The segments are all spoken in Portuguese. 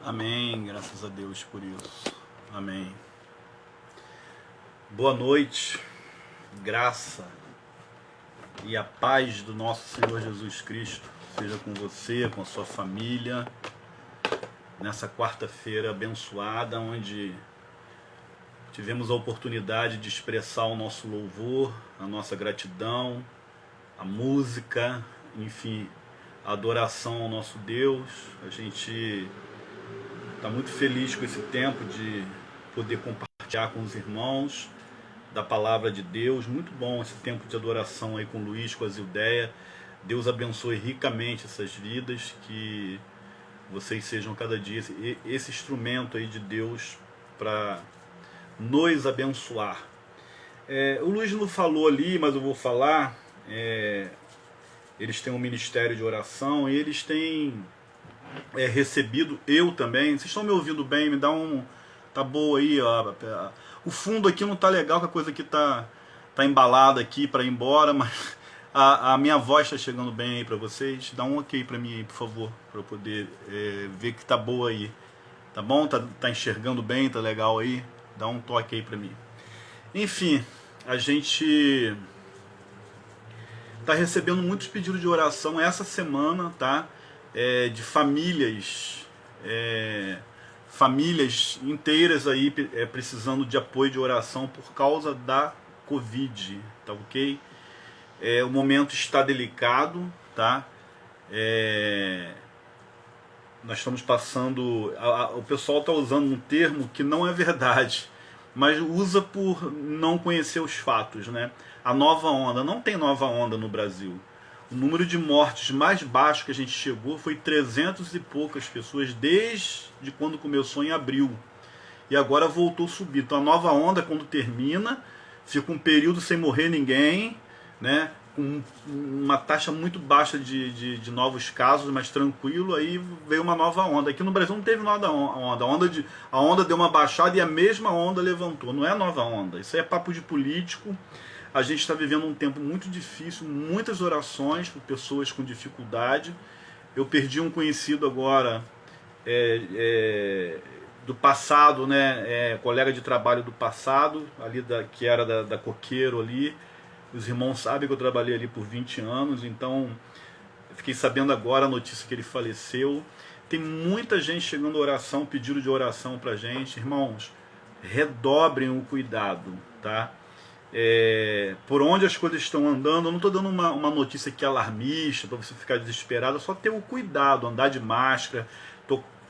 Amém, graças a Deus por isso. Amém. Boa noite, graça e a paz do nosso Senhor Jesus Cristo seja com você, com a sua família, nessa quarta-feira abençoada, onde tivemos a oportunidade de expressar o nosso louvor, a nossa gratidão, a música, enfim, a adoração ao nosso Deus. A gente está muito feliz com esse tempo de poder compartilhar com os irmãos da palavra de Deus. Muito bom esse tempo de adoração aí com o Luiz, com a Zildeia. Deus abençoe ricamente essas vidas, que vocês sejam cada dia esse instrumento aí de Deus para nos abençoar. O Luiz não falou ali, mas eu vou falar. Eles têm um ministério de oração e eles têm recebido, eu também. Vocês estão me ouvindo bem? Me dá um... Tá boa aí, ó. O fundo aqui não tá legal, que a coisa aqui tá embalada aqui para ir embora, mas a minha voz está chegando bem aí para vocês. Dá um ok para mim aí, por favor, para eu poder ver que tá boa aí. Tá bom? Tá enxergando bem? Tá legal aí? Dá um toque aí para mim. Enfim, a gente tá recebendo muitos pedidos de oração essa semana, tá? De famílias, famílias inteiras aí precisando de apoio de oração por causa da Covid, tá ok? O momento está delicado, tá? Nós estamos passando... o pessoal está usando um termo que não é verdade, mas usa por não conhecer os fatos, né? A nova onda. Não tem nova onda no Brasil. O número de mortes mais baixo que a gente chegou foi 300 e poucas pessoas desde quando começou em abril. E agora voltou a subir. Então a nova onda, quando termina, fica um período sem morrer ninguém, né? Com uma taxa muito baixa de novos casos, mas tranquilo, aí veio uma nova onda. Aqui no Brasil não teve nada onda. A onda deu uma baixada e a mesma onda levantou. Não é nova onda. Isso aí é papo de político. A gente está vivendo um tempo muito difícil, muitas orações por pessoas com dificuldade. Eu perdi um conhecido agora do passado, né? Colega de trabalho do passado, ali que era da Coqueiro ali. Os irmãos sabem que eu trabalhei ali por 20 anos, então eu fiquei sabendo agora a notícia que ele faleceu. Tem muita gente chegando a oração, pedido de oração pra gente. Irmãos, redobrem o cuidado, tá? Por onde as coisas estão andando, eu não estou dando uma notícia aqui alarmista para você ficar desesperado, é só ter o cuidado, andar de máscara,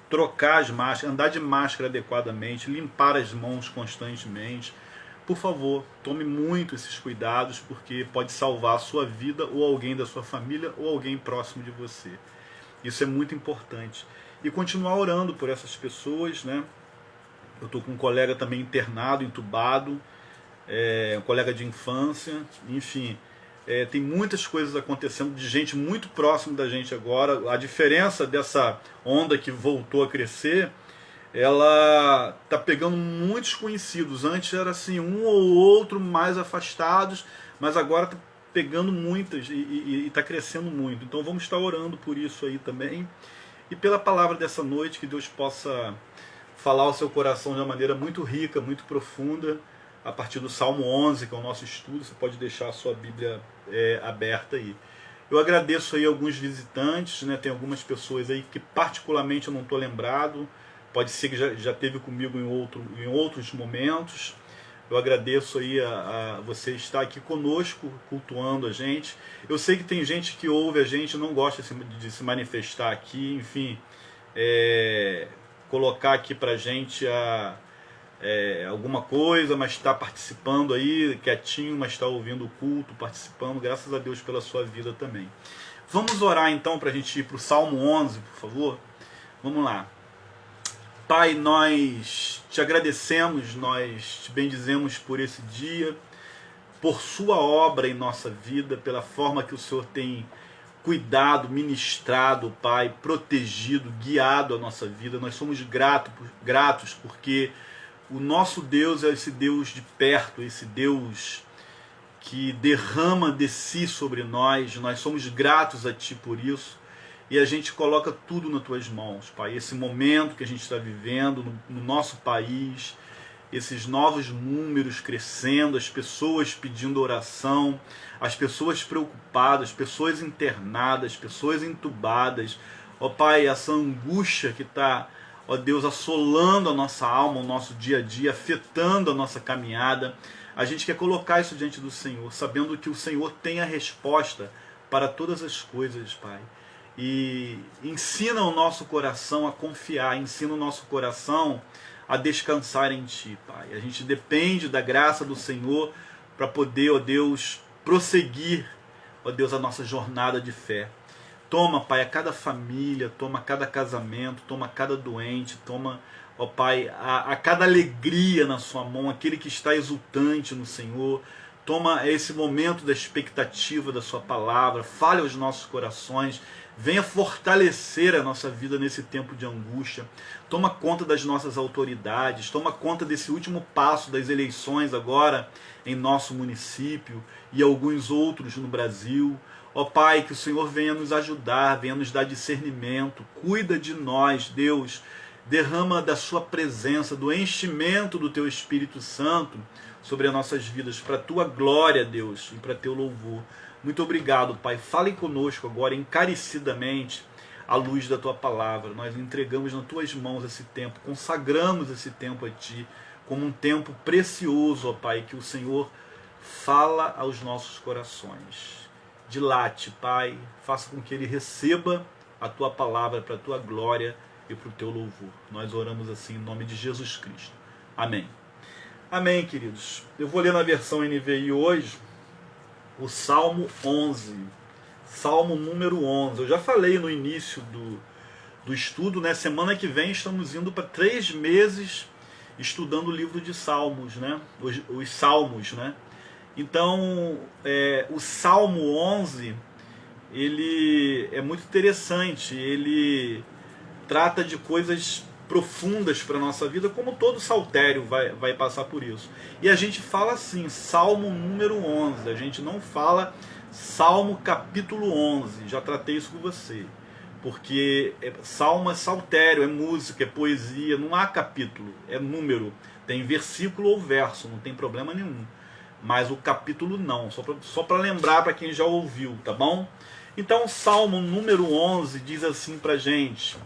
trocar as máscaras, andar de máscara adequadamente, limpar as mãos constantemente. Por favor, tome muito esses cuidados, porque pode salvar a sua vida ou alguém da sua família ou alguém próximo de você. Isso é muito importante. E continuar orando por essas pessoas, né? Eu estou com um colega também internado, entubado, um colega de infância, enfim, tem muitas coisas acontecendo de gente muito próxima da gente agora. A diferença dessa onda que voltou a crescer, ela está pegando muitos conhecidos. Antes era assim, um ou outro mais afastados, mas agora está pegando muitas e está crescendo muito. Então vamos estar orando por isso aí também, e pela palavra dessa noite, que Deus possa falar ao seu coração de uma maneira muito rica, muito profunda, a partir do Salmo 11, que é o nosso estudo. Você pode deixar a sua Bíblia aberta aí. Eu agradeço aí alguns visitantes, né? Tem algumas pessoas aí que particularmente eu não estou lembrado, pode ser que já teve comigo em outros momentos. Eu agradeço aí a você estar aqui conosco, cultuando a gente. Eu sei que tem gente que ouve a gente e não gosta de se manifestar aqui, enfim, colocar aqui pra gente alguma coisa, mas está participando aí, quietinho, mas está ouvindo o culto, participando. Graças a Deus pela sua vida também. Vamos orar então para a gente ir para o Salmo 11, por favor? Vamos lá. Pai, nós te agradecemos, nós te bendizemos por esse dia, por sua obra em nossa vida, pela forma que o Senhor tem cuidado, ministrado, Pai, protegido, guiado a nossa vida. Nós somos gratos porque o nosso Deus é esse Deus de perto, esse Deus que derrama de si sobre nós. Nós somos gratos a Ti por isso. e a gente coloca tudo nas tuas mãos, Pai. Esse momento que a gente está vivendo no nosso país, esses novos números crescendo, as pessoas pedindo oração, as pessoas preocupadas, pessoas internadas, pessoas entubadas. Ó Pai, essa angústia que está, ó Deus, assolando a nossa alma, o nosso dia a dia, afetando a nossa caminhada. A gente quer colocar isso diante do Senhor, sabendo que o Senhor tem a resposta para todas as coisas, Pai. E ensina o nosso coração a confiar, ensina o nosso coração a descansar em Ti, Pai. A gente depende da graça do Senhor para poder, ó Deus, prosseguir, ó Deus, a nossa jornada de fé. Toma, Pai, a cada família, toma cada casamento, toma cada doente, toma, ó Pai, a cada alegria na sua mão, aquele que está exultante no Senhor. Toma esse momento da expectativa da sua palavra, fale aos nossos corações, venha fortalecer a nossa vida nesse tempo de angústia. Toma conta das nossas autoridades, toma conta desse último passo das eleições agora em nosso município e alguns outros no Brasil. Ó Pai, que o Senhor venha nos ajudar, venha nos dar discernimento, cuida de nós, Deus, derrama da sua presença, do enchimento do Teu Espírito Santo sobre as nossas vidas, para a Tua glória, Deus, e para Teu louvor. Muito obrigado, Pai. Fale conosco agora encarecidamente à luz da Tua palavra. Nós entregamos nas Tuas mãos esse tempo, consagramos esse tempo a Ti, como um tempo precioso, ó Pai, que o Senhor fala aos nossos corações. Dilate, Pai, faça com que Ele receba a Tua palavra para a Tua glória e para o Teu louvor. Nós oramos assim em nome de Jesus Cristo. Amém. Amém, queridos. Eu vou ler na versão NVI hoje o Salmo 11. Salmo número 11. Eu já falei no início do estudo, né? Semana que vem estamos indo para 3 meses estudando o livro de Salmos, né? Os Salmos, né? Então, o Salmo 11, ele é muito interessante, ele trata de coisas profundas para a nossa vida, como todo saltério vai passar por isso. E a gente fala assim, Salmo número 11, a gente não fala Salmo capítulo 11, já tratei isso com você, porque Salmo é saltério, é música, é poesia, não há capítulo, é número, tem versículo ou verso, não tem problema nenhum. Mas o capítulo não, só para lembrar para quem já ouviu, tá bom? Então o Salmo número 11 diz assim para a gente,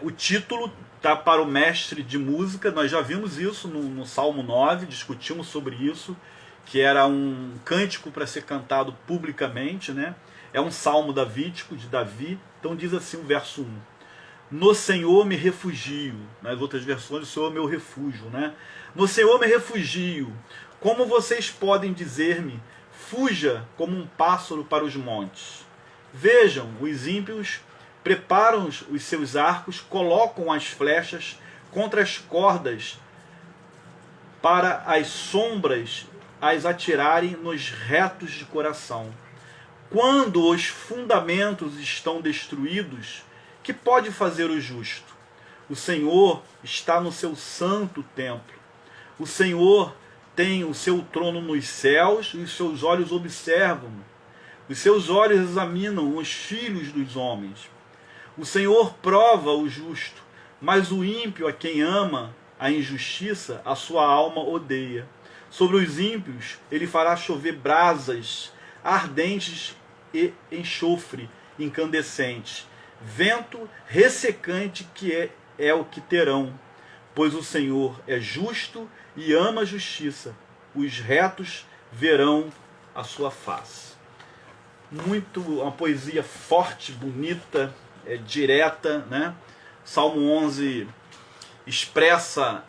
o título tá para o mestre de música, nós já vimos isso no Salmo 9, discutimos sobre isso, que era um cântico para ser cantado publicamente, né? É um salmo davídico, de Davi, então diz assim o verso 1, no Senhor me refugio, nas outras versões o Senhor é meu refúgio, né? No Senhor me refugio. Como vocês podem dizer-me, fuja como um pássaro para os montes? Vejam, os ímpios preparam os seus arcos, colocam as flechas contra as cordas para as sombras as atirarem nos retos de coração. Quando os fundamentos estão destruídos, que pode fazer o justo? O Senhor está no seu santo templo. O Senhor tem o seu trono nos céus e os seus olhos observam. Os seus olhos examinam os filhos dos homens. O Senhor prova o justo, mas o ímpio, a quem ama a injustiça, a sua alma odeia. Sobre os ímpios ele fará chover brasas ardentes e enxofre incandescente. Vento ressecante que é o que terão, pois o Senhor é justo e ama a justiça. Os retos verão a sua face. Uma poesia forte, bonita, direta, né? Salmo 11 expressa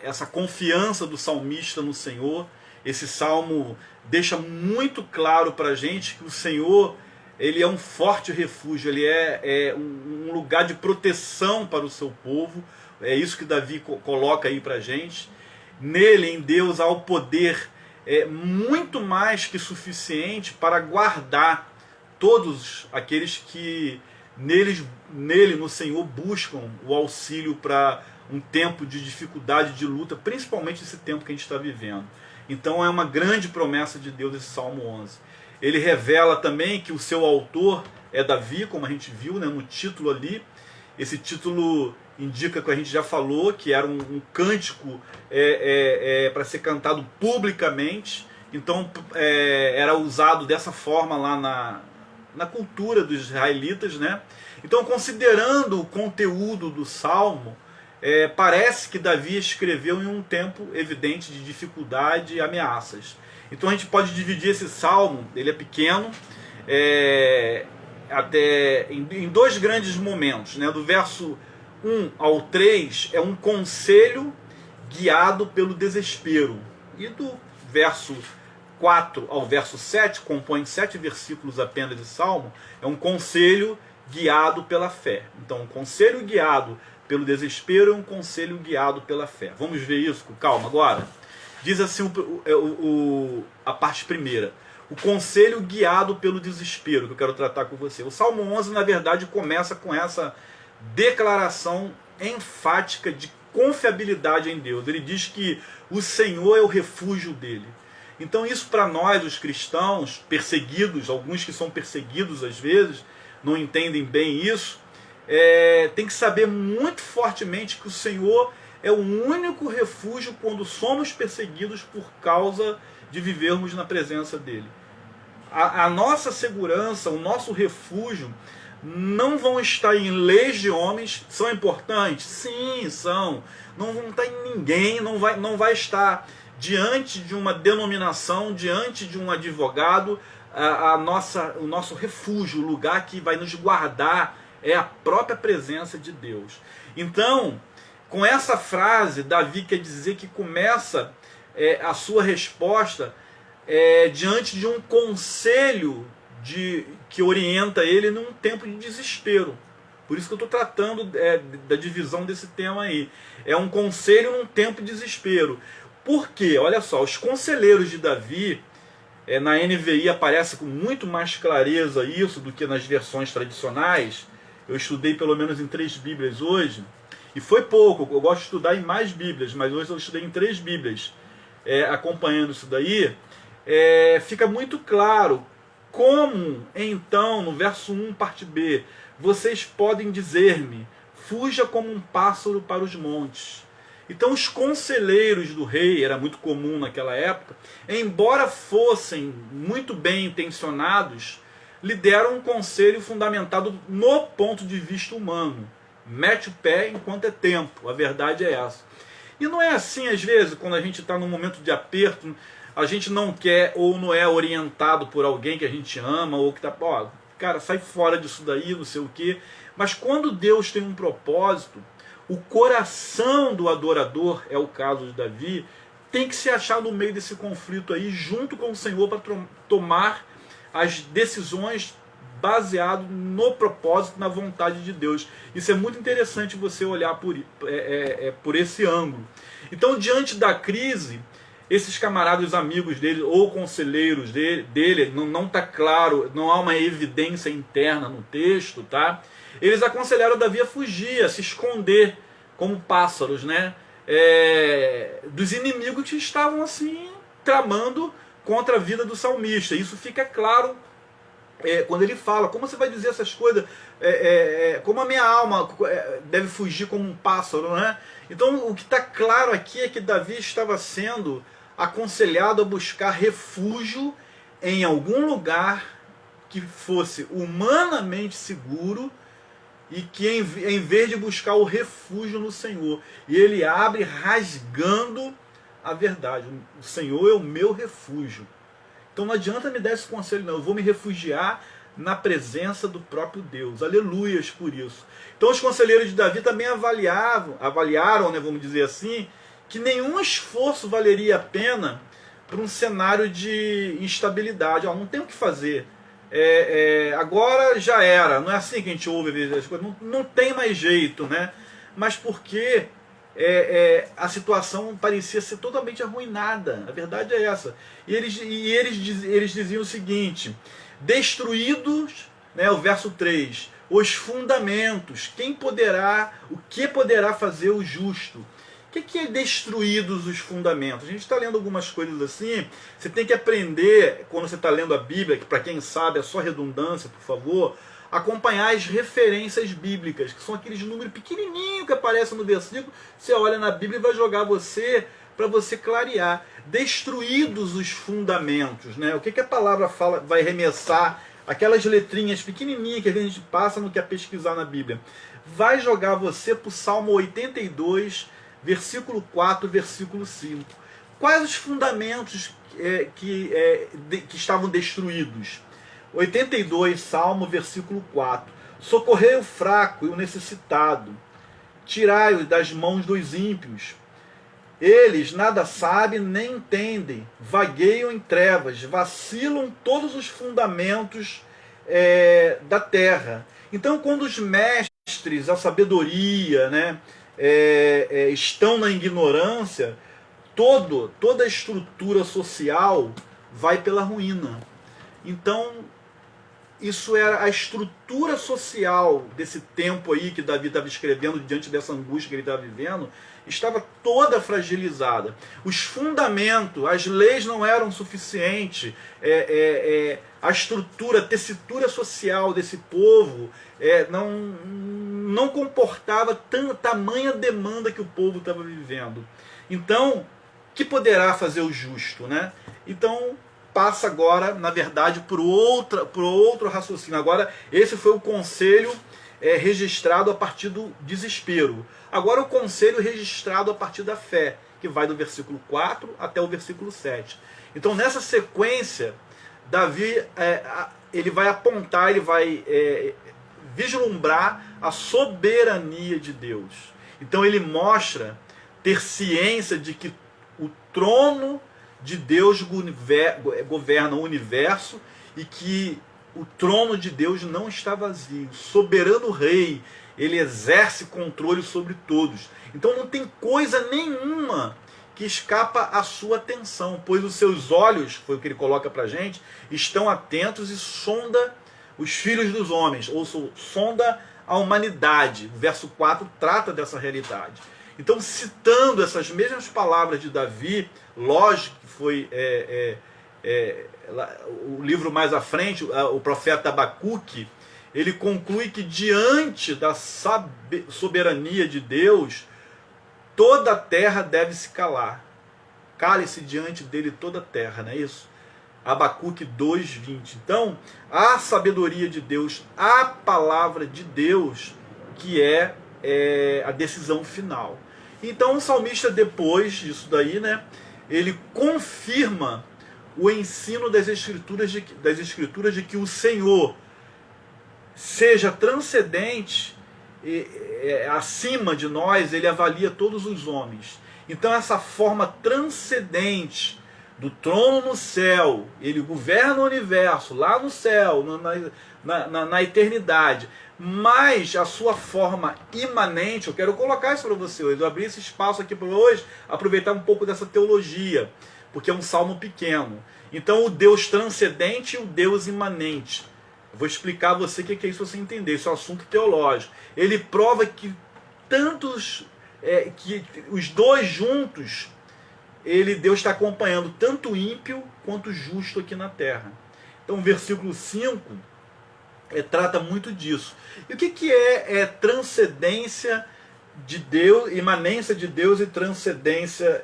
essa confiança do salmista no Senhor. Esse salmo deixa muito claro para a gente que o Senhor, ele é um forte refúgio, ele é um lugar de proteção para o seu povo. É isso que Davi coloca aí para a gente. Nele, em Deus, há o poder muito mais que suficiente para guardar todos aqueles que nele, no Senhor, buscam o auxílio para um tempo de dificuldade, de luta, principalmente esse tempo que a gente está vivendo. Então é uma grande promessa de Deus esse Salmo 11. Ele revela também que o seu autor é Davi, como a gente viu, né, no título ali. Esse título indica que a gente já falou, que era um cântico para ser cantado publicamente. Então era usado dessa forma lá na cultura dos israelitas, né? Então, considerando o conteúdo do Salmo, parece que Davi escreveu em um tempo evidente de dificuldade e ameaças. Então a gente pode dividir esse Salmo, ele é pequeno, até em dois grandes momentos, né? Do verso 1 ao 3 é um conselho guiado pelo desespero, e do verso 4 ao verso 7, compõe 7 versículos apenas de Salmo, é um conselho guiado pela fé. Então, um conselho guiado pelo desespero é um conselho guiado pela fé. Vamos ver isso com calma agora? Diz assim a parte primeira: o conselho guiado pelo desespero, que eu quero tratar com você. O Salmo 11, na verdade, começa com essa declaração enfática de confiabilidade em Deus. Ele diz que o Senhor é o refúgio dele. Então isso para nós, os cristãos perseguidos, alguns que são perseguidos às vezes, não entendem bem isso, tem que saber muito fortemente que o Senhor é o único refúgio quando somos perseguidos por causa de vivermos na presença dele. A nossa segurança, o nosso refúgio, não vão estar em leis de homens. São importantes? Sim, são. Não vão estar em ninguém, não vai estar diante de uma denominação, diante de um advogado. O nosso refúgio, o lugar que vai nos guardar, é a própria presença de Deus. Então, com essa frase, Davi quer dizer que começa a sua resposta diante de um conselho que orienta ele num tempo de desespero. Por isso que eu estou tratando da divisão desse tema aí. É um conselho num tempo de desespero. Por quê? Olha só, os conselheiros de Davi, na NVI aparece com muito mais clareza isso do que nas versões tradicionais. Eu estudei pelo menos em 3 Bíblias hoje, e foi pouco, eu gosto de estudar em mais Bíblias, mas hoje eu estudei em 3 Bíblias, acompanhando isso daí. Fica muito claro como, então, no verso 1, parte B, vocês podem dizer-me, fuja como um pássaro para os montes. Então os conselheiros do rei, era muito comum naquela época, embora fossem muito bem intencionados, lhe deram um conselho fundamentado no ponto de vista humano. Mete o pé enquanto é tempo, a verdade é essa. E não é assim, às vezes, quando a gente está num momento de aperto, a gente não quer ou não é orientado por alguém que a gente ama, ou que está, cara, sai fora disso daí, não sei o quê. Mas quando Deus tem um propósito, o coração do adorador, é o caso de Davi, tem que se achar no meio desse conflito aí, junto com o Senhor, para tomar as decisões baseado no propósito, na vontade de Deus. Isso é muito interessante você olhar por esse ângulo. Então, diante da crise, esses camaradas amigos dele, ou conselheiros dele, não está claro, não há uma evidência interna no texto, tá? Eles aconselharam Davi a fugir, a se esconder como pássaros, né? Dos inimigos que estavam assim tramando contra a vida do salmista. Isso fica claro quando ele fala: como você vai dizer essas coisas? Como a minha alma deve fugir como um pássaro, né? Então o que está claro aqui é que Davi estava sendo aconselhado a buscar refúgio em algum lugar que fosse humanamente seguro, e que em vez de buscar o refúgio no Senhor, e ele abre rasgando a verdade: o Senhor é o meu refúgio. Então não adianta me dar esse conselho, não. Eu vou me refugiar na presença do próprio Deus. Aleluias por isso. Então os conselheiros de Davi também avaliaram, né, vamos dizer assim, que nenhum esforço valeria a pena para um cenário de instabilidade. Não tem o que fazer. Agora já era. Não é assim que a gente ouve às vezes as coisas. Não tem mais jeito, né? Mas porque a situação parecia ser totalmente arruinada. A verdade é essa. E eles diziam o seguinte: destruídos, né, o verso 3, os fundamentos, o que poderá fazer o justo? O que é destruídos os fundamentos? A gente está lendo algumas coisas assim, você tem que aprender, quando você está lendo a Bíblia, que para quem sabe é só redundância, por favor, acompanhar as referências bíblicas, que são aqueles números pequenininhos que aparecem no versículo, você olha na Bíblia e vai jogar você, para você clarear. Destruídos os fundamentos, né? O que a palavra fala, vai remessar, aquelas letrinhas pequenininhas que a gente passa no que é pesquisar na Bíblia. Vai jogar você para o Salmo 82, versículo 4, versículo 5. Quais os fundamentos que estavam destruídos? 82, Salmo, versículo 4. Socorrei o fraco e o necessitado, tirai-o das mãos dos ímpios. Eles nada sabem nem entendem, vagueiam em trevas, vacilam todos os fundamentos da terra. Então, quando os mestres, a sabedoria, né, estão na ignorância, toda a estrutura social vai pela ruína. Então, isso era a estrutura social desse tempo aí que Davi estava escrevendo diante dessa angústia que ele estava vivendo, estava toda fragilizada. Os fundamentos, as leis não eram suficientes, a estrutura, a tessitura social desse povo não comportava tamanha demanda que o povo estava vivendo. Então, que poderá fazer o justo, né? Então, passa agora, na verdade, por outro raciocínio. Agora, esse foi o conselho registrado a partir do desespero. Agora, o conselho registrado a partir da fé, que vai do versículo 4 até o versículo 7. Então, nessa sequência, Davi ele vai apontar, ele vai vislumbrar a soberania de Deus. Então, ele mostra ter ciência de que o trono de Deus governa o universo e que o trono de Deus não está vazio. O soberano rei, ele exerce controle sobre todos. Então não tem coisa nenhuma que escapa à sua atenção, pois os seus olhos, foi o que ele coloca para a gente, estão atentos e sonda os filhos dos homens, ou sonda a humanidade. O verso 4 trata dessa realidade. Então, citando essas mesmas palavras de Davi, lógico que foi o livro mais à frente, o profeta Abacuque, ele conclui que diante da soberania de Deus, toda a terra deve se calar. Cale-se diante dele toda a terra, não é isso? Abacuque 2:20. Então, a sabedoria de Deus, a palavra de Deus, que é a decisão final. Então o salmista, depois disso daí, né, ele confirma o ensino das escrituras de que o Senhor seja transcendente, acima de nós, ele avalia todos os homens. Então essa forma transcendente do trono no céu, ele governa o universo lá no céu, na eternidade, mas a sua forma imanente, eu quero colocar isso para você hoje, eu abri esse espaço aqui para hoje, aproveitar um pouco dessa teologia, porque é um salmo pequeno. Então o Deus transcendente e o Deus imanente. Eu vou explicar a você o que é isso para você entender, isso é um assunto teológico. Ele prova que que os dois juntos, Deus está acompanhando tanto o ímpio quanto o justo aqui na terra. Então o versículo 5 trata muito disso. E o que é transcendência de Deus, imanência de Deus e transcendência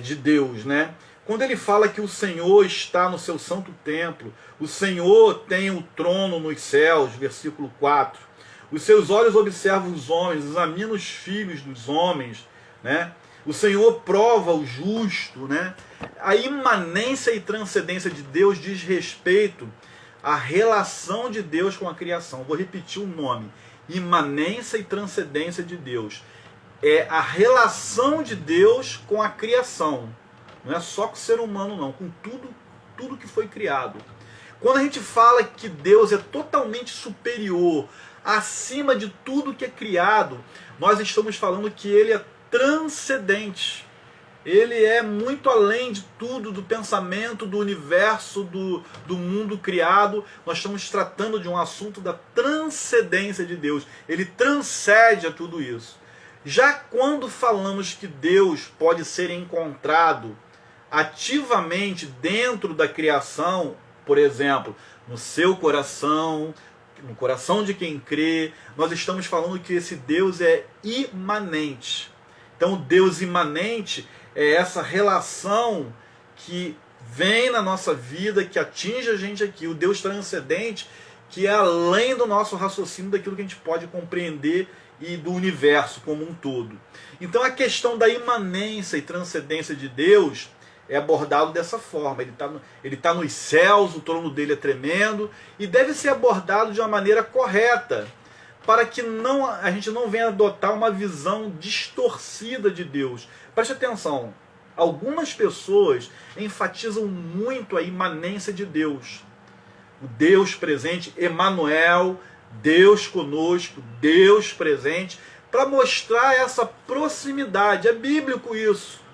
de Deus, né? Quando ele fala que o Senhor está no seu santo templo, o Senhor tem o trono nos céus, versículo 4, os seus olhos observam os homens, examina os filhos dos homens, né? O Senhor prova o justo, né? A imanência e transcendência de Deus diz respeito à relação de Deus com a criação. Vou repetir o nome: imanência e transcendência de Deus. É a relação de Deus com a criação. Não é só com o ser humano, não, com tudo que foi criado. Quando a gente fala que Deus é totalmente superior, acima de tudo que é criado, nós estamos falando que ele é transcendente. Ele é muito além de tudo, do pensamento, do universo, do mundo criado. Nós estamos tratando de um assunto da transcendência de Deus. Ele transcende a tudo isso. Já quando falamos que Deus pode ser encontrado ativamente dentro da criação, por exemplo, no seu coração, no coração de quem crê, nós estamos falando que esse Deus é imanente. Então, o Deus imanente é essa relação que vem na nossa vida, que atinge a gente aqui. O Deus transcendente, que é além do nosso raciocínio, daquilo que a gente pode compreender e do universo como um todo. Então, a questão da imanência e transcendência de Deus é abordado dessa forma. Ele tá nos céus, o trono dele é tremendo, e deve ser abordado de uma maneira correta, para que a gente não venha adotar uma visão distorcida de Deus. Preste atenção, algumas pessoas enfatizam muito a imanência de Deus. O Deus presente, Emanuel, Deus conosco, Deus presente, para mostrar essa proximidade. É bíblico isso.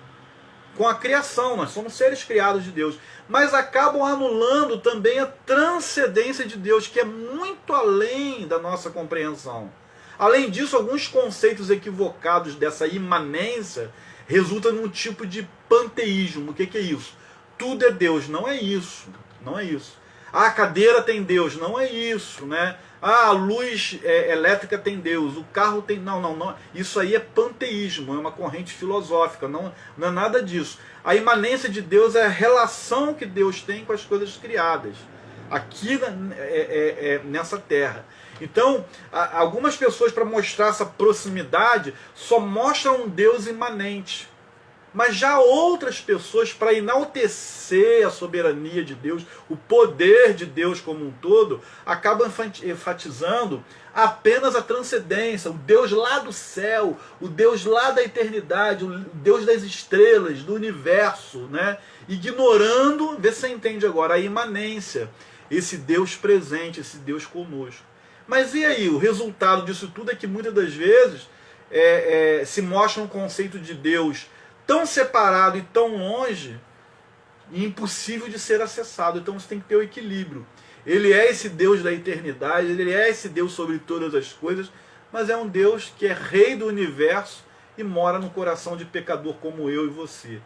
Com a criação, nós somos seres criados de Deus, mas acabam anulando também a transcendência de Deus, que é muito além da nossa compreensão. Além disso, alguns conceitos equivocados dessa imanência resultam num tipo de panteísmo. O que é isso? Tudo é Deus. Não é isso. Não é isso. A cadeira tem Deus. Não é isso, né? A luz elétrica tem Deus, o carro tem... Não. Isso aí é panteísmo, é uma corrente filosófica, não é nada disso. A imanência de Deus é a relação que Deus tem com as coisas criadas, aqui nessa terra. Então, algumas pessoas, para mostrar essa proximidade, só mostram um Deus imanente. Mas já outras pessoas, para enaltecer a soberania de Deus, o poder de Deus como um todo, acabam enfatizando apenas a transcendência, o Deus lá do céu, o Deus lá da eternidade, o Deus das estrelas, do universo, né? Ignorando, vê se você entende agora, a imanência, esse Deus presente, esse Deus conosco. Mas e aí? O resultado disso tudo é que muitas das vezes se mostra um conceito de Deus tão separado e tão longe, e impossível de ser acessado. Então você tem que ter o equilíbrio. Ele é esse Deus da eternidade, ele é esse Deus sobre todas as coisas, mas é um Deus que é rei do universo e mora no coração de pecador como eu e você.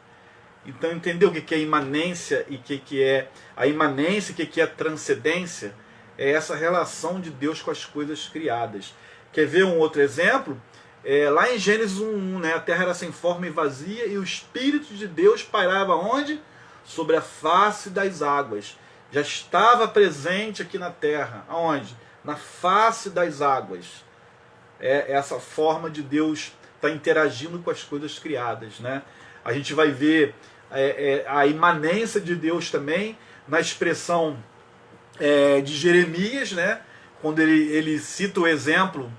Então, entendeu o que é imanência e o que é a imanência, o que é a transcendência? É essa relação de Deus com as coisas criadas. Quer ver um outro exemplo? Lá em Gênesis 1:1, né? A terra era sem forma e vazia, e o Espírito de Deus pairava onde? Sobre a face das águas. Já estava presente aqui na terra. Aonde? Na face das águas. É essa forma de Deus estar interagindo com as coisas criadas, né? A gente vai ver a imanência de Deus também na expressão de Jeremias, né? Quando ele cita o exemplo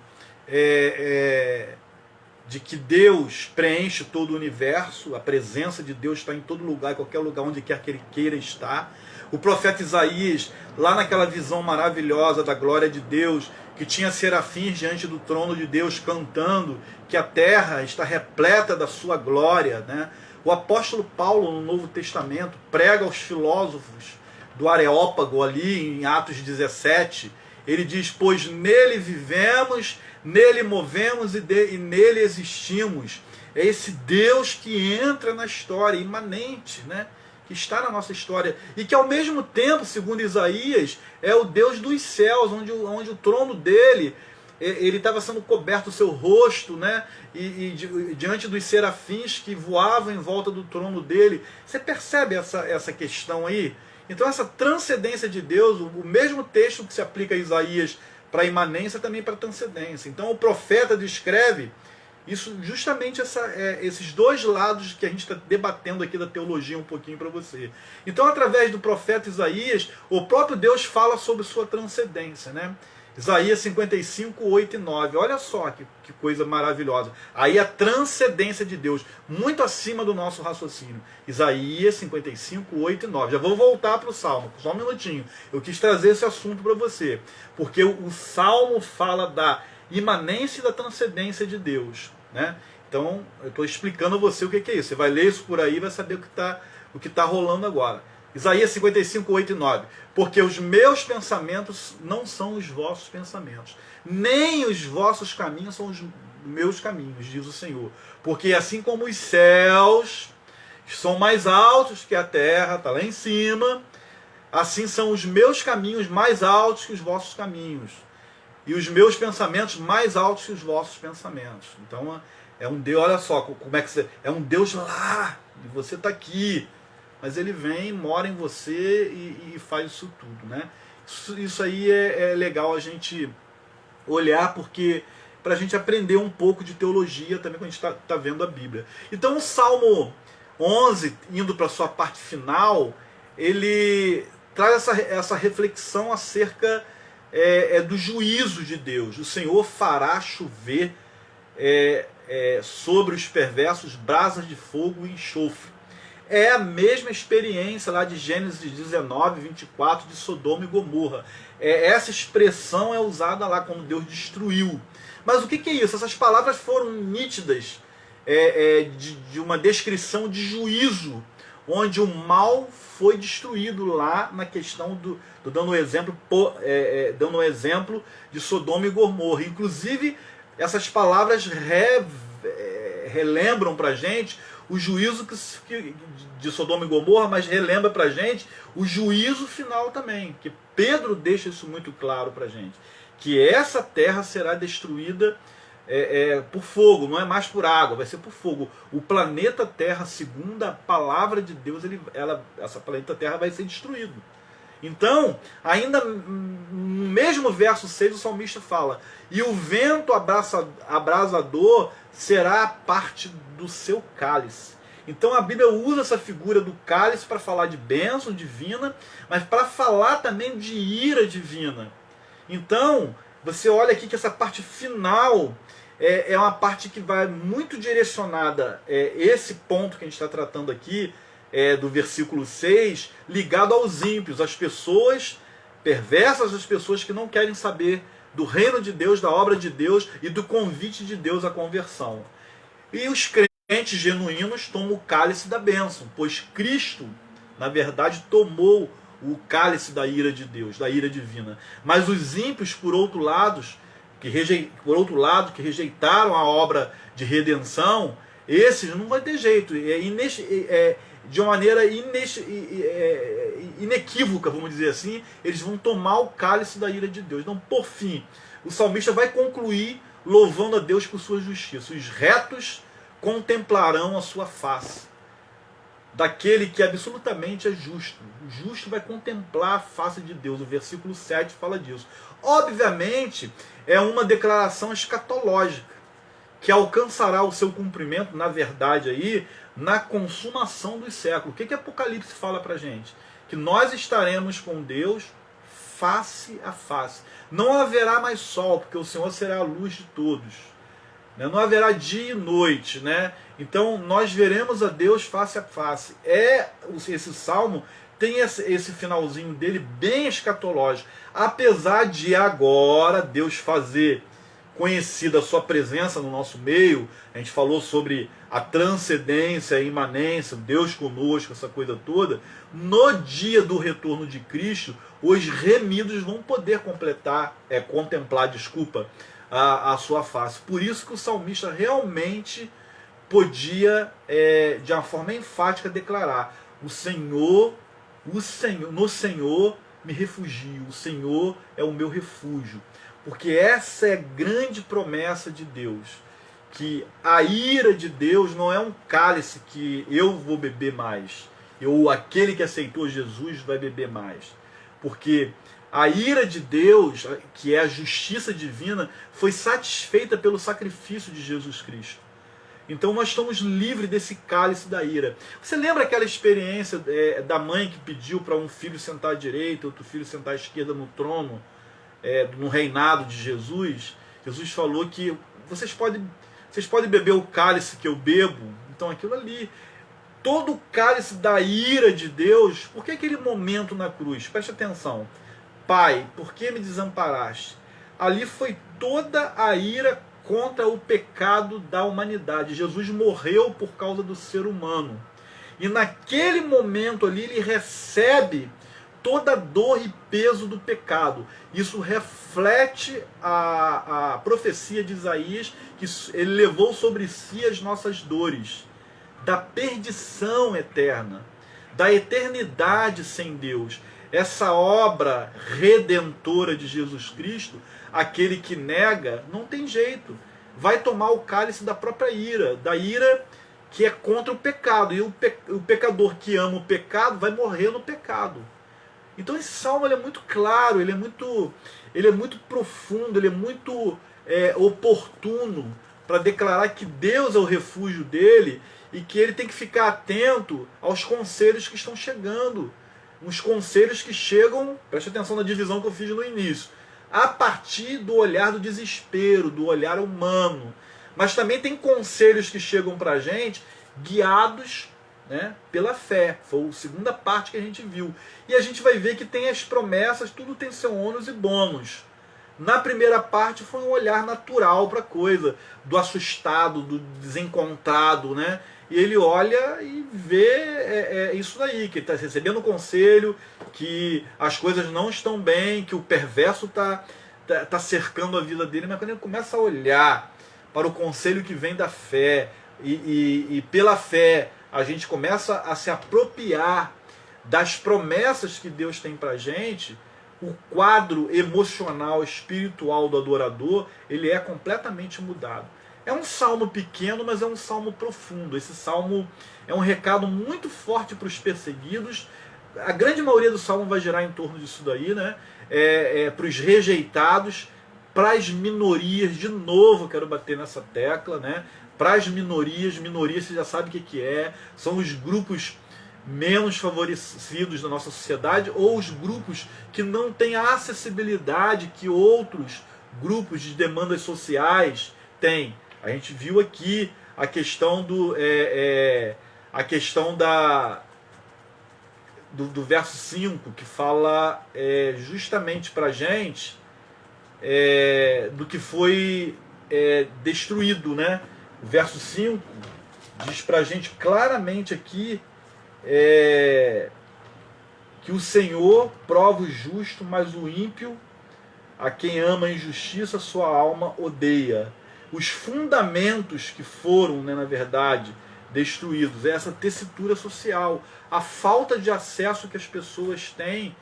de que Deus preenche todo o universo, a presença de Deus está em todo lugar, em qualquer lugar onde quer que ele queira estar. O profeta Isaías, lá naquela visão maravilhosa da glória de Deus, que tinha serafins diante do trono de Deus cantando que a terra está repleta da sua glória, né? O apóstolo Paulo, no Novo Testamento, prega aos filósofos do Areópago, ali em Atos 17, ele diz: pois nele vivemos, nele movemos e nele existimos. É esse Deus que entra na história, imanente, né? Que está na nossa história, e que ao mesmo tempo, segundo Isaías, é o Deus dos céus, onde o trono dele, ele estava sendo coberto o seu rosto, né? E diante dos serafins que voavam em volta do trono dele. Você percebe essa questão aí? Então essa transcendência de Deus, o mesmo texto que se aplica a Isaías para a imanência, também para a transcendência. Então o profeta descreve isso, justamente esses dois lados que a gente está debatendo aqui da teologia um pouquinho para você. Então, através do profeta Isaías, o próprio Deus fala sobre sua transcendência, né? Isaías 55, 8 e 9. Olha só que coisa maravilhosa. Aí a transcendência de Deus, muito acima do nosso raciocínio. Isaías 55, 8 e 9. Já vou voltar para o Salmo, só um minutinho. Eu quis trazer esse assunto para você, porque o Salmo fala da imanência e da transcendência de Deus, né? Então, eu estou explicando a você o que é isso. Você vai ler isso por aí e vai saber o que tá rolando agora. Isaías 55, 8 e 9. Porque os meus pensamentos não são os vossos pensamentos, nem os vossos caminhos são os meus caminhos, diz o Senhor. Porque assim como os céus são mais altos que a terra, está lá em cima, assim são os meus caminhos mais altos que os vossos caminhos. E os meus pensamentos mais altos que os vossos pensamentos. Então é um Deus, olha só, como é que você. É um Deus lá, e você está aqui. Mas ele vem, mora em você e faz isso tudo, né? Isso aí é legal a gente olhar, porque para a gente aprender um pouco de teologia também quando a gente está vendo a Bíblia. Então o Salmo 11, indo para a sua parte final, ele traz essa reflexão acerca do juízo de Deus. O Senhor fará chover sobre os perversos brasas de fogo e enxofre. É a mesma experiência lá de Gênesis 19, 24, de Sodoma e Gomorra. Essa expressão é usada lá quando Deus destruiu. Mas o que é isso? Essas palavras foram nítidas de uma descrição de juízo, onde o mal foi destruído lá na questão dando um exemplo de Sodoma e Gomorra. Inclusive, essas palavras relembram para a gente o juízo de Sodoma e Gomorra, mas relembra para a gente o juízo final também, que Pedro deixa isso muito claro para a gente, que essa terra será destruída por fogo, não é mais por água, vai ser por fogo. O planeta Terra, segundo a palavra de Deus, essa planeta Terra vai ser destruído. Então, ainda no mesmo verso 6, o salmista fala: e o vento abrasador será a parte do seu cálice. Então a Bíblia usa essa figura do cálice para falar de bênção divina, mas para falar também de ira divina. Então, você olha aqui que essa parte final é uma parte que vai muito direcionada, esse ponto que a gente está tratando aqui, do versículo 6, ligado aos ímpios, às pessoas perversas, às pessoas que não querem saber do reino de Deus, da obra de Deus e do convite de Deus à conversão. E os crentes genuínos tomam o cálice da bênção, pois Cristo, na verdade, tomou o cálice da ira de Deus, da ira divina. Mas os ímpios, por outro lado, que rejeitaram a obra de redenção, esses não vai ter jeito. De uma maneira inequívoca, vamos dizer assim, eles vão tomar o cálice da ira de Deus. Então, por fim, o salmista vai concluir louvando a Deus por sua justiça. Os retos contemplarão a sua face. Daquele que absolutamente é justo. O justo vai contemplar a face de Deus. O versículo 7 fala disso. Obviamente, é uma declaração escatológica, que alcançará o seu cumprimento, na verdade, aí, na consumação dos séculos. O que Apocalipse fala para a gente? Que nós estaremos com Deus face a face. Não haverá mais sol, porque o Senhor será a luz de todos. Não haverá dia e noite. Né? Então, nós veremos a Deus face a face. Esse salmo tem esse finalzinho dele bem escatológico. Apesar de agora Deus fazer conhecida a sua presença no nosso meio, a gente falou sobre a transcendência, a imanência, Deus conosco, essa coisa toda. No dia do retorno de Cristo, os remidos vão poder contemplar a sua face. Por isso que o salmista realmente podia, de uma forma enfática, declarar: no Senhor me refugio, o Senhor é o meu refúgio. Porque essa é a grande promessa de Deus, que a ira de Deus não é um cálice que eu vou beber mais, ou aquele que aceitou Jesus vai beber mais. Porque a ira de Deus, que é a justiça divina, foi satisfeita pelo sacrifício de Jesus Cristo. Então nós estamos livres desse cálice da ira. Você lembra aquela experiência da mãe que pediu para um filho sentar à direita, outro filho sentar à esquerda no trono, no reinado de Jesus? Jesus falou que vocês podem beber o cálice que eu bebo. Então aquilo ali, todo o cálice da ira de Deus. Por que aquele momento na cruz? Preste atenção. Pai, por que me desamparaste? Ali foi toda a ira contra o pecado da humanidade. Jesus morreu por causa do ser humano. E naquele momento ali ele recebe toda a dor e peso do pecado. Isso reflete a profecia de Isaías, que ele levou sobre si as nossas dores, da perdição eterna, da eternidade sem Deus. Essa obra redentora de Jesus Cristo, aquele que nega, não tem jeito. Vai tomar o cálice da própria ira, da ira que é contra o pecado. E o pecador que ama o pecado vai morrer no pecado. Então esse salmo ele é muito claro, ele é muito profundo, ele é muito oportuno para declarar que Deus é o refúgio dele e que ele tem que ficar atento aos conselhos que estão chegando. Uns conselhos que chegam, preste atenção na divisão que eu fiz no início, a partir do olhar do desespero, do olhar humano. Mas também tem conselhos que chegam para a gente guiados, né, pela fé. Foi a segunda parte que a gente viu. E a gente vai ver que tem as promessas, tudo tem seu ônus e bônus. Na primeira parte foi um olhar natural para a coisa, do assustado, do desencontrado, né? E ele olha e vê isso daí, que ele está recebendo conselho, que as coisas não estão bem, que o perverso tá cercando a vida dele, mas quando ele começa a olhar para o conselho que vem da fé, e pela fé a gente começa a se apropriar das promessas que Deus tem para a gente, o quadro emocional, espiritual do adorador, ele é completamente mudado. É um salmo pequeno, mas é um salmo profundo. Esse salmo é um recado muito forte para os perseguidos. A grande maioria do salmo vai girar em torno disso daí, né? Para os rejeitados, para as minorias, de novo quero bater nessa tecla, né? Para as minorias você já sabe o que é, são os grupos menos favorecidos da nossa sociedade, ou os grupos que não têm a acessibilidade que outros grupos de demandas sociais têm. A gente viu aqui a questão do verso 5, que fala justamente para a gente do que foi destruído, né? O verso 5 diz para a gente claramente aqui que o Senhor prova o justo, mas o ímpio, a quem ama a injustiça, sua alma odeia. Os fundamentos que foram, né, na verdade, destruídos, essa tessitura social, a falta de acesso que as pessoas têm,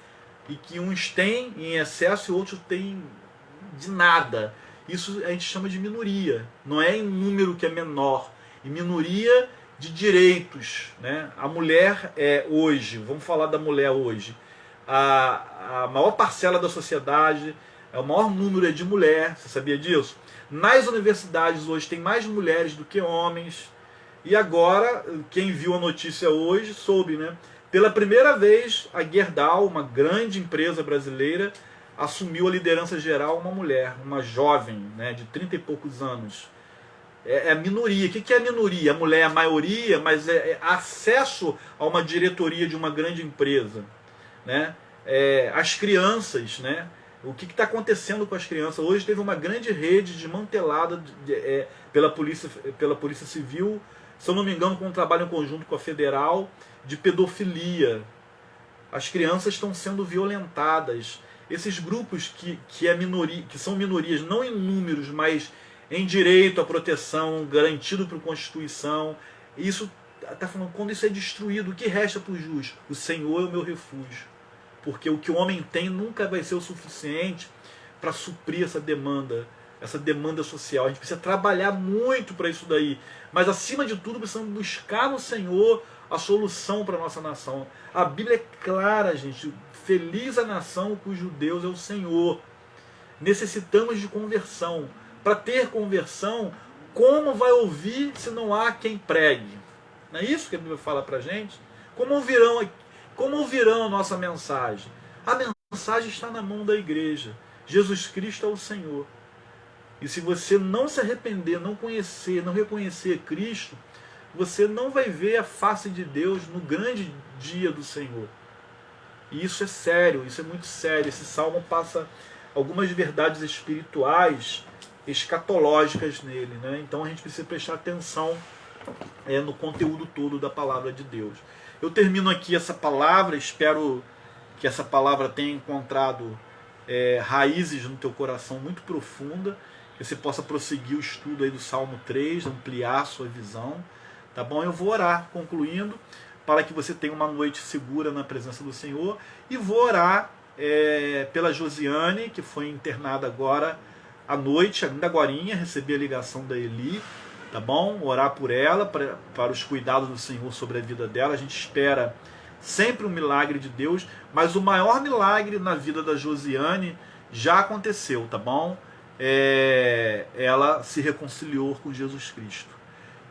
e que uns têm em excesso e outros têm de nada. Isso a gente chama de minoria, não é em número que é menor, em minoria de direitos, né? A mulher hoje, vamos falar da mulher hoje, a maior parcela da sociedade, o maior número é de mulher, você sabia disso? Nas universidades hoje tem mais mulheres do que homens. E agora, quem viu a notícia hoje soube, né? Pela primeira vez, a Gerdau, uma grande empresa brasileira, assumiu a liderança geral uma mulher, uma jovem, né, de 30 e poucos anos. É a minoria. O que é a minoria? A mulher é a maioria, mas é acesso a uma diretoria de uma grande empresa, né? As crianças, né? O que está acontecendo com as crianças? Hoje teve uma grande rede desmantelada pela Polícia Civil, se eu não me engano, com um trabalho em conjunto com a Federal, de pedofilia. As crianças estão sendo violentadas. Esses grupos que são minorias, não em números, mas em direito à proteção, garantido por Constituição, isso está falando, quando isso é destruído, o que resta para o justo? O Senhor é o meu refúgio. Porque o que o homem tem nunca vai ser o suficiente para suprir essa demanda social. A gente precisa trabalhar muito para isso daí. Mas, acima de tudo, precisamos buscar no Senhor a solução para a nossa nação. A Bíblia é clara, gente. Feliz a nação cujo Deus é o Senhor. Necessitamos de conversão. Para ter conversão, como vai ouvir se não há quem pregue? Não é isso que a Bíblia fala para a gente? Como ouvirão a nossa mensagem? A mensagem está na mão da igreja. Jesus Cristo é o Senhor. E se você não se arrepender, não conhecer, não reconhecer Cristo, você não vai ver a face de Deus no grande dia do Senhor. E isso é sério, isso é muito sério. Esse salmo passa algumas verdades espirituais, escatológicas nele, né? Então a gente precisa prestar atenção no conteúdo todo da palavra de Deus. Eu termino aqui essa palavra, espero que essa palavra tenha encontrado raízes no teu coração muito profunda, que você possa prosseguir o estudo aí do Salmo 3, ampliar a sua visão, tá bom? Eu vou orar, concluindo, para que você tenha uma noite segura na presença do Senhor, e vou orar pela Josiane, que foi internada agora à noite, ainda agorinha, recebi a ligação da Eli, tá bom? Orar por ela, para os cuidados do Senhor sobre a vida dela. A gente espera sempre um milagre de Deus, mas o maior milagre na vida da Josiane já aconteceu, tá bom? Ela se reconciliou com Jesus Cristo.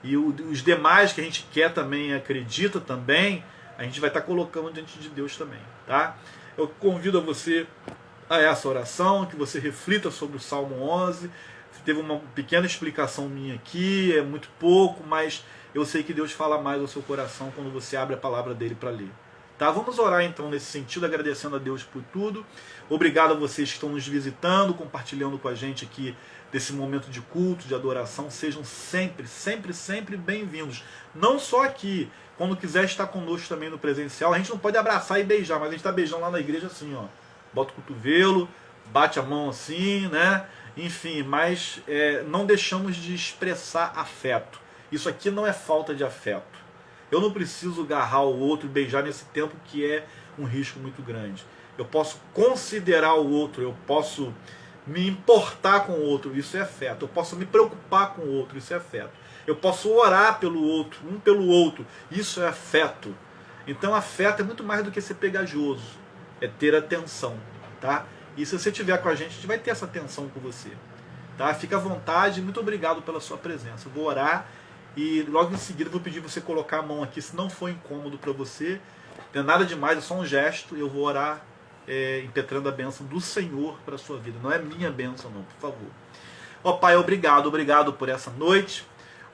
E os demais que a gente quer também, acredita também, a gente vai estar colocando diante de Deus também, tá? Eu convido a você a essa oração, que você reflita sobre o Salmo 11. Teve uma pequena explicação minha aqui, é muito pouco, mas eu sei que Deus fala mais ao seu coração quando você abre a palavra dele para ler. Tá? Vamos orar então nesse sentido, agradecendo a Deus por tudo. Obrigado a vocês que estão nos visitando, compartilhando com a gente aqui desse momento de culto, de adoração. Sejam sempre, sempre, sempre bem-vindos. Não só aqui, quando quiser estar conosco também no presencial. A gente não pode abraçar e beijar, mas a gente está beijando lá na igreja assim, ó. Bota o cotovelo, bate a mão assim, né? Enfim, mas não deixamos de expressar afeto. Isso aqui não é falta de afeto. Eu não preciso agarrar o outro e beijar nesse tempo, que é um risco muito grande. Eu posso considerar o outro, eu posso me importar com o outro, isso é afeto. Eu posso me preocupar com o outro, isso é afeto. Eu posso orar pelo outro, um pelo outro, isso é afeto. Então afeto é muito mais do que ser pegajoso, é ter atenção, tá? E se você estiver com a gente vai ter essa atenção com você, tá? Fica à vontade, muito obrigado pela sua presença. Eu vou orar e logo em seguida vou pedir você colocar a mão aqui, se não for incômodo para você, não é nada demais, é só um gesto, eu vou orar impetrando a bênção do Senhor para a sua vida, não é minha bênção não, por favor. Ó Pai, obrigado por essa noite,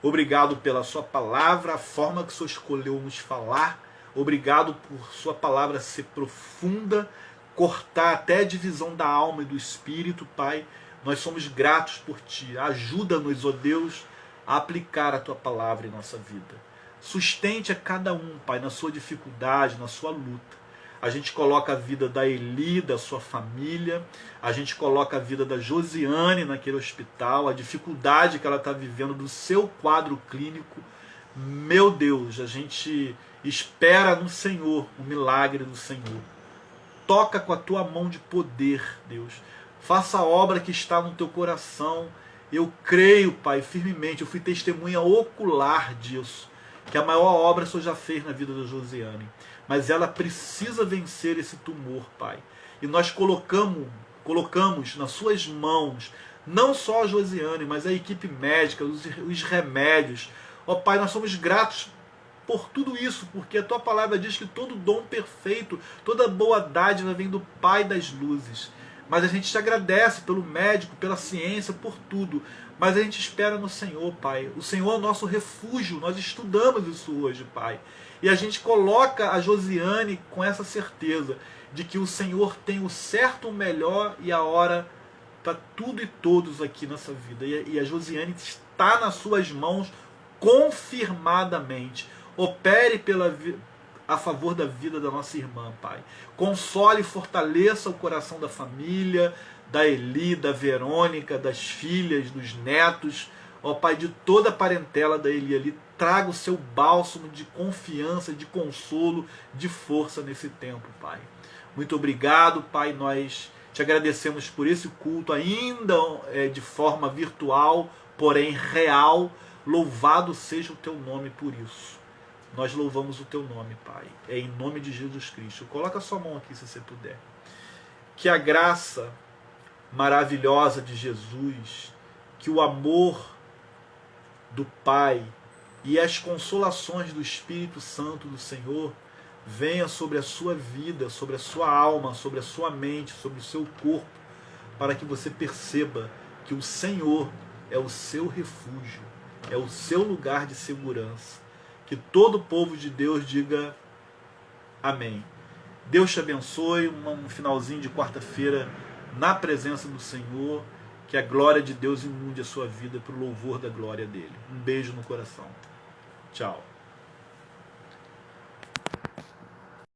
obrigado pela sua palavra, a forma que o Senhor escolheu nos falar, obrigado por sua palavra ser profunda, cortar até a divisão da alma e do espírito, Pai. Nós somos gratos por Ti. Ajuda-nos, ó Deus, a aplicar a Tua palavra em nossa vida. Sustente a cada um, Pai, na sua dificuldade, na sua luta. A gente coloca a vida da Eli, da sua família, a gente coloca a vida da Josiane naquele hospital, a dificuldade que ela está vivendo do seu quadro clínico. Meu Deus, a gente espera no Senhor, o milagre do Senhor. Toca com a tua mão de poder, Deus. Faça a obra que está no teu coração. Eu creio, Pai, firmemente. Eu fui testemunha ocular disso. Que a maior obra o Senhor já fez na vida da Josiane. Mas ela precisa vencer esse tumor, Pai. E nós colocamos nas suas mãos, não só a Josiane, mas a equipe médica, os remédios. Ó Pai, nós somos gratos por tudo isso, porque a tua palavra diz que todo dom perfeito, toda boa dádiva vem do Pai das luzes. Mas a gente te agradece pelo médico, pela ciência, por tudo. Mas a gente espera no Senhor, Pai. O Senhor é o nosso refúgio. Nós estudamos isso hoje, Pai. E a gente coloca a Josiane com essa certeza de que o Senhor tem o certo, o melhor e a hora para tudo e todos aqui nessa vida. E a Josiane está nas suas mãos confirmadamente. Opere a favor da vida da nossa irmã, Pai. Console e fortaleça o coração da família, da Eli, da Verônica, das filhas, dos netos, ó Pai, de toda a parentela da Eli ali. Traga o seu bálsamo de confiança, de consolo, de força nesse tempo, Pai. Muito obrigado, Pai. Nós te agradecemos por esse culto, ainda de forma virtual, porém real. Louvado seja o teu nome por isso. Nós louvamos o teu nome, Pai. É em nome de Jesus Cristo. Coloca a sua mão aqui, se você puder. Que a graça maravilhosa de Jesus, que o amor do Pai e as consolações do Espírito Santo do Senhor venha sobre a sua vida, sobre a sua alma, sobre a sua mente, sobre o seu corpo, para que você perceba que o Senhor é o seu refúgio, é o seu lugar de segurança. Que todo o povo de Deus diga amém. Deus te abençoe, um finalzinho de quarta-feira na presença do Senhor, que a glória de Deus inunde a sua vida para o louvor da glória dele. Um beijo no coração. Tchau.